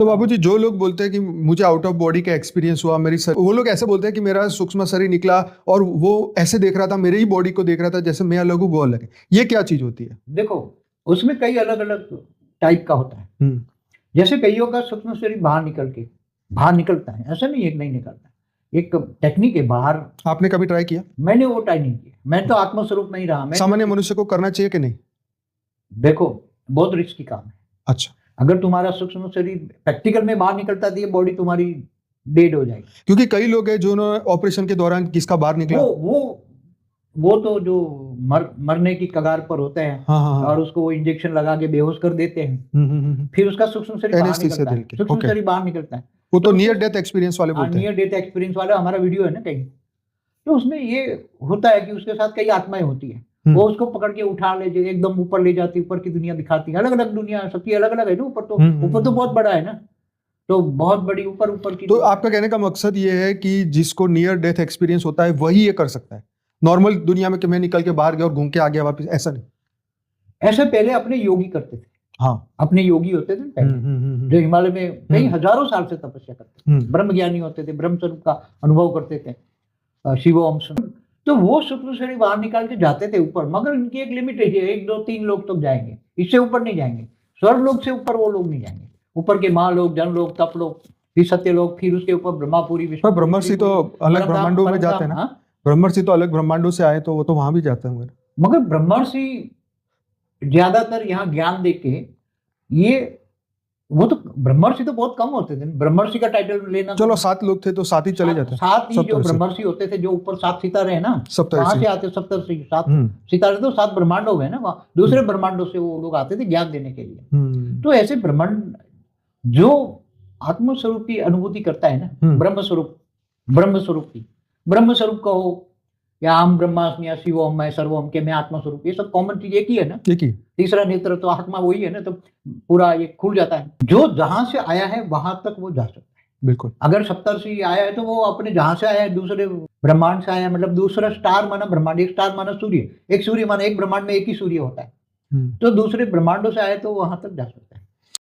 तो बाबूजी, जो लोग बोलते हैं कि मुझे आउट ऑफ बॉडी का एक्सपीरियंस हुआ, वो लोग ऐसे बोलते हैं कि मेरा सूक्ष्म शरीर निकला और वो ऐसे देख रहा था, मेरे ही बॉडी को देख रहा था, जैसे मैं अलग हूँ वो अलग है। ये क्या चीज होती है? देखो, उसमें कई अलग अलग टाइप का होता है। जैसे कईयों का सूक्ष्म शरीर बाहर निकलता है, ऐसा नहीं है कि नहीं निकलता। एक टेक्निक है बाहर। आपने कभी ट्राई किया? मैंने वो ट्राई नहीं किया, मैं तो आत्मस्वरूप में ही रहा। सामान्य मनुष्य को करना चाहिए कि नहीं? देखो, बहुत रिस्की काम है। अच्छा। अगर तुम्हारा सूक्ष्म शरीर प्रैक्टिकल में बाहर निकलता तो ये बॉडी तुम्हारी डेड हो जाएगी। क्योंकि कई लोग हैं जो ऑपरेशन के दौरान किसका बाहर निकला, वो तो जो मरने की कगार पर होते हैं। हाँ। और उसको वो इंजेक्शन लगा के बेहोश कर देते हैं। फिर उसका सूक्ष्म शरीर बाहर निकलता है। सूक्ष्म शरीर बाहर निकलता है। वो तो नियर डेथ एक्सपीरियंस वाले बोलते हैं। नियर डेथ एक्सपीरियंस वाला हमारा वीडियो है ना कहीं, तो उसमें ये होता है कि उसके साथ कई आत्माएं होती है। वो उसको पकड़ के उठा ले, एकदम ऊपर ले जाती, ऊपर की दुनिया दिखाती है। अलग अलग दुनिया, सबकी अलग अलग है ना। ऊपर तो बहुत बड़ा है ना, तो बहुत बड़ी ऊपर की। तो आपका कहने का मकसद ये है कि जिसको नियर डेथ एक्सपीरियंस होता है वही ये कर सकता है? नॉर्मल दुनिया में कि मैं निकल के बाहर गया और घूम के आ गया वापस, ऐसा नहीं। ऐसे पहले अपने योगी करते थे। हाँ, अपने योगी होते थे पहले, जो हिमालय में कई हजारों साल से तपस्या करते थे, ब्रह्म ज्ञानी होते थे, ब्रह्म स्वरूप का अनुभव करते थे, शिवो अंश। तो वो सूक्ष्म शरीर बाहर निकाल के जाते थे ऊपर, मगर इनकी एक लिमिट है, 1 2 3 लोग तक जाएंगे, इससे ऊपर नहीं जाएंगे। स्वर्ग लोग से ऊपर वो लोग नहीं जाएंगे। ऊपर के महालोक, जनलोक, तपलोक, फिर सत्यलोक, फिर उसके ऊपर ब्रह्मापुरी, विष्णु। ब्रह्मर्षि तो अलग ब्रह्मांडों में जाते हैं ना। ब्रह्मर्षि तो अलग ब्रह्मांडों से आए, तो वो तो वहां भी जाते हैं। मगर ब्रह्मर्षि ज्यादातर यहाँ ज्ञान देके वो तो ब्रह्मर्षि तो बहुत कम होते थे। ब्रह्मर्षि का टाइटल लेना, चलो 7 लोग थे तो 7 ही चले जाते। 7 ही जो ब्रह्मर्षि होते थे, जो ऊपर 7 सितारे हैं ना, वहां से आते। 7 सितारे तो 7 ब्रह्मांड हो गए ना। वहां दूसरे ब्रह्मांडों से वो लोग आते थे ज्ञान देने के लिए। तो ऐसे ब्रह्मांड जो आत्मस्वरूप की अनुभूति करता है ना, ब्रह्म स्वरूप का हो, या हम ब्रह्मास्मि, या शिवोम, मैं सर्वोम, के मैं आत्मस्वरूप, ये सब कॉमन चीज एक ही है ना। तीसरा नेत्र तो आत्मा वही है ना, तो पूरा ये खुल जाता है। जो जहां से आया है वहां तक वो जा सकता है। बिल्कुल। अगर सप्तर्षि आया है तो वो अपने जहां से आया है, दूसरे ब्रह्मांड से आया है, मतलब दूसरा स्टार माना ब्रह्मांड, एक स्टार माना सूर्य, एक सूर्य माना, एक ब्रह्मांड में एक ही सूर्य होता है, तो दूसरे ब्रह्मांडों से आया तो वहां तक जा सकता है।